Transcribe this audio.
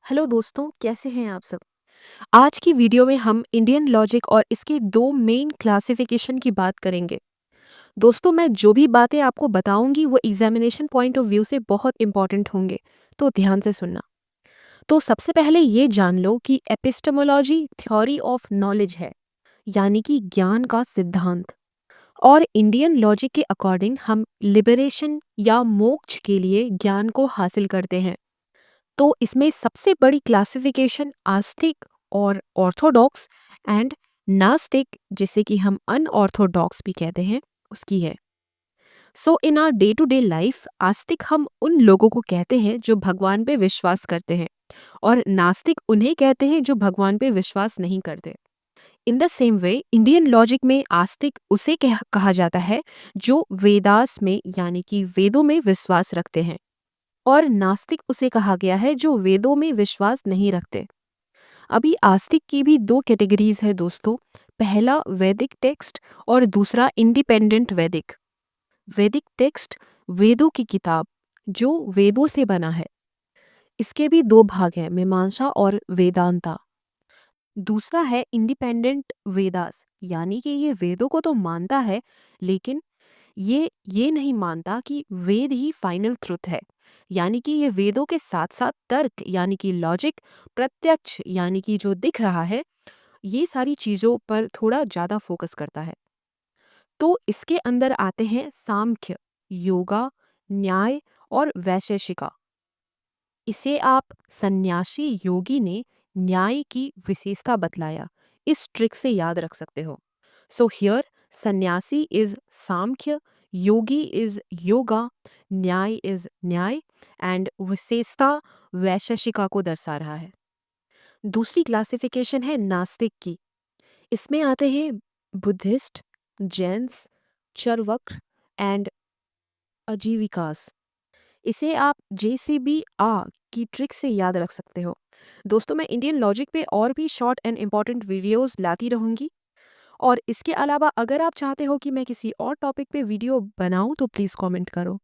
Hello दोस्तों, कैसे हैं आप सब? आज की वीडियो में हम इंडियन लॉजिक और इसके दो मेन क्लासिफिकेशन की बात करेंगे। दोस्तों, मैं जो भी बातें आपको बताऊंगी वो एग्जामिनेशन पॉइंट ऑफ व्यू से बहुत इंपॉर्टेंट होंगे, तो ध्यान से सुनना। तो सबसे पहले ये जान लो कि एपिस्टेमोलॉजी थ्योरी ऑफ नॉलेज है, यानी कि ज्ञान का सिद्धांत। और इंडियन लॉजिक के अकॉर्डिंग हम लिबरेशन या मोक्ष के लिए ज्ञान को हासिल करते हैं। तो इसमें सबसे बड़ी क्लासिफिकेशन आस्तिक और ऑर्थोडॉक्स एंड नास्तिक, जिसे कि हम अनऑर्थोडॉक्स भी कहते हैं, उसकी है। So in our day to day life आस्तिक हम उन लोगों को कहते हैं जो भगवान पे विश्वास करते हैं, और नास्तिक उन्हें कहते हैं जो भगवान पे विश्वास नहीं करते। In the same way Indian logic में आस्तिक उसे कहा जाता है जो वेदास में यानी कि वेदों में विश्वास रखते हैं, और नास्तिक उसे कहा गया है जो वेदों में विश्वास नहीं रखते। अभी आस्तिक की भी दो कैटेगरीज है दोस्तों। पहला वैदिक टेक्स्ट और दूसरा इंडिपेंडेंट वैदिक। वैदिक टेक्स्ट वेदों की किताब जो वेदों से बना है। इसके भी दो भाग हैं, मीमांसा और वेदांता। दूसरा है इंडिपेंडेंट वेदास, यानी कि ये वेदों को तो मानता है, लेकिन ये नहीं मानता कि वेद ही फाइनल ट्रुथ है। यानी कि ये वेदों के साथ साथ तर्क यानी कि लॉजिक, प्रत्यक्ष यानी कि जो दिख रहा है, ये सारी चीज़ों पर थोड़ा ज़्यादा फोकस करता है। तो इसके अंदर आते हैं सांख्य, योगा, न्याय और वैशेषिका। इसे आप सन्यासी योगी ने न्याय की विशेषता बतलाया, इस ट्रिक से याद रख सकते हो। सो हियर सन्यासी is Sankhya, Yogi is yoga, न्याय इज न्याय, एंड विशेषता वैशेषिका को दर्शा रहा है। दूसरी क्लासिफिकेशन है नास्तिक की। इसमें आते हैं बुद्धिस्ट, जैन्स, चरवक्र एंड अजीविकास। इसे आप जेसीबी आ की ट्रिक से याद रख सकते हो। दोस्तों, मैं इंडियन लॉजिक पे और भी शॉर्ट एंड इम्पॉर्टेंट वीडियोस लाती रहूँगी, और इसके अलावा अगर आप चाहते हो कि मैं किसी और टॉपिक पे वीडियो बनाऊं तो प्लीज़ कमेंट करो।